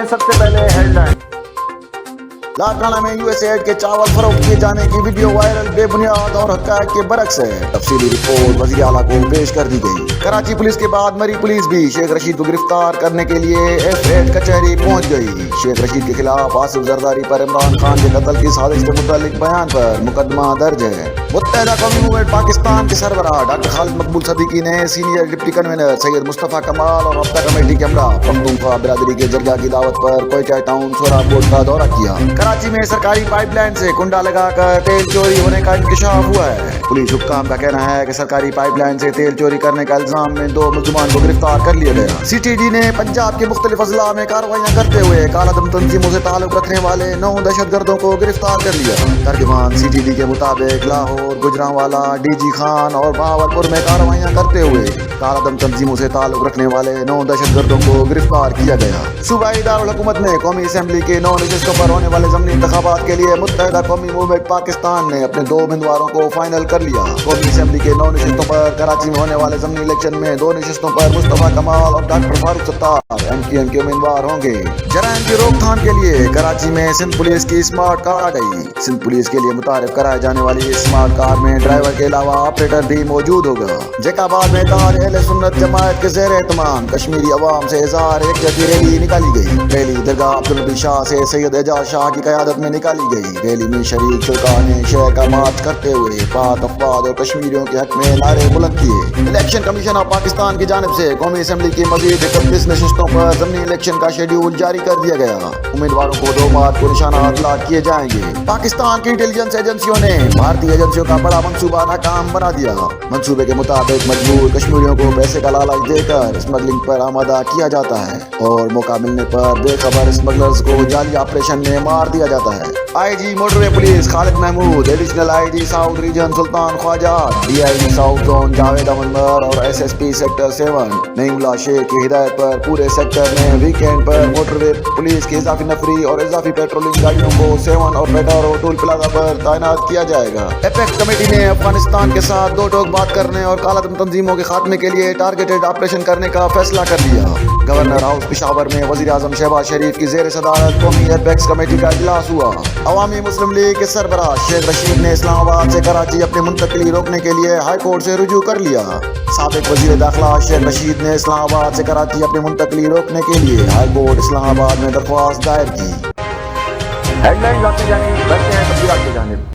हैं सबसे पहले हेडलाइन। लाड़काना में यूएसएड के चावल फरोख्त किए जाने की वीडियो वायरल, बेबुनियाद और हक़ाइक़ के बरक्स है। तफसीली रिपोर्ट वज़ीर आला को पेश कर दी गई। कराची पुलिस के बाद मरी पुलिस भी शेख रशीद को गिरफ्तार करने के लिए F8 कचहरी पहुंच गई। शेख रशीद के खिलाफ आसिफ जरदारी पर इमरान खान के कत्ल की साजिश के मुतालिक बयान पर मुकदमा दर्ज है। मुत्तहिदा कौमी मूवमेंट पाकिस्तान के सरबराह डॉक्टर खालिद मकबूल सदीकी ने senior deputy convener Syed Mustafa कमाल और रब्ता कमेटी के हमरा पख्तूनख्वा बिरादरी के जरगा की दावत पर कोयटा टाउन सोहराब बोर्ड का दौरा किया। कराची में सरकारी पाइपलाइन से कुंडा लगाकर तेल चोरी होने का इंकशाफ हुआ है। पुलिस हुक्काम का कहना है कि सरकारी पाइपलाइन से तेल चोरी करने का इल्जाम में 2 मुल्ज़िमान को गिरफ्तार कर लिया गया। CTD ने पंजाब के मुख्तलिफ अजला में कार्रवाइयाँ करते हुए कालादम तंजीमों से ताल्लुक रखने वाले 9 दहशतगर्दों को गिरफ्तार कर लिया। तर्जुमान CTD के मुताबिक लाहौर, गुजरांवाला, DG खान और बहावलपुर में कार्रवाइयाँ करते हुए कालादम तंजीमों से ताल्लुक रखने वाले 9 दहशतगर्दों को गिरफ्तार किया गया। सूबाई दारुल हुकूमत में कौमी असेंबली के 9 नशिस्तों पर होने वाले ज़मीनी इंतखाबात के लिए मुत्तहिदा कौमी मूवमेंट पाकिस्तान ने अपने 2 उम्मीदवारों को फाइनल कर लिया। कौमी असेंबली के 9 नशिस्तों पर कराची में होने वाले ज़मीनी इलेक्शन में 2 नशिस्तों पर मुस्तफ़ा कमाल और डॉक्टर फारूक सत्तार MKN के उम्मीदवार होंगे। जराइम की रोकथाम के लिए कराची में सिंध पुलिस की स्मार्ट कार आ गई। सिंध पुलिस के लिए मुतारिफ कराए जाने वाली इस स्मार्ट कार में ड्राइवर के अलावा ऑपरेटर भी मौजूद होगा। जैकाबाद में ताज अहले सुन्नत जमायत के ज़ेर एहतमाम कश्मीरी अवाम से इज़हार एकजहती रैली निकाली गई। रैली दरगाह अब्दुल नबी शाह से सैयद एजाज शाह की क़यादत में निकाली गई। रैली में शरीक शुरकाने शहर का मार्च करते हुए पाक अफवाद और कश्मीरियों के हक में नारे बुलंद किए। इलेक्शन कमीशन ऑफ पाकिस्तान की जानिब से कौमी असेंबली की मजीद 31 नशिस्तों पर ज़मीनी इलेक्शन का शेड्यूल जारी कर दिया गया। उम्मीदवारों को 2 मार्च को निशानात लाट किए जाएंगे। पाकिस्तान की इंटेलिजेंस एजेंसियों ने भारतीय एजेंसियों का बड़ा मंसूबा नाकाम बना दिया। मंसूबे के मुताबिक मजबूर कश्मीरियों को पैसे का लालच देकर स्मगलिंग पर आमादा किया जाता है और मौका मिलने पर बेखबर स्मगलर्स को जाली ऑपरेशन में मार दिया जाता है। IG motorway police Khalid Mahmood, additional IG south region Sultan Khawaja, DIG south zone Javed अमनवर और SSP सेक्टर 7 नईमुल्ला शेख की हिदायत पर पूरे सेक्टर में वीकेंड पर मोटरवे पुलिस की इजाफी नफरी और इजाफी पेट्रोलिंग गाड़ियों को 7 और पेटर और टोल प्लाजा पर तैनात किया जाएगा। एपेक्स कमेटी ने अफगानिस्तान के साथ 2 टोक बात करने और कालाधन तंजीमों के खात्मे के लिए टारगेटेड ऑपरेशन करने का फैसला कर लिया। गवर्नर हाउस पिशावर में वज़ीर आज़म शहबाज शरीफ की ज़ेर सदारत कौमी एपेक्स कमेटी का इजलास हुआ। अवामी मुस्लिम लीग के सरबराह शेख रशीद ने इस्लामाबाद से कराची अपनी मुंतकिली रोकने के लिए हाई कोर्ट से रुजू कर लिया। साबिक वज़ीर दाखिला शेख रशीद ने इस्लामाबाद से कराची अपनी मुंतकिली रोकने के लिए हाई कोर्ट इस्लामाबाद में दरख्वास्त दायर की। हेडलाइन आते जानिब बढ़ते हैं तफसीलात की जानिब।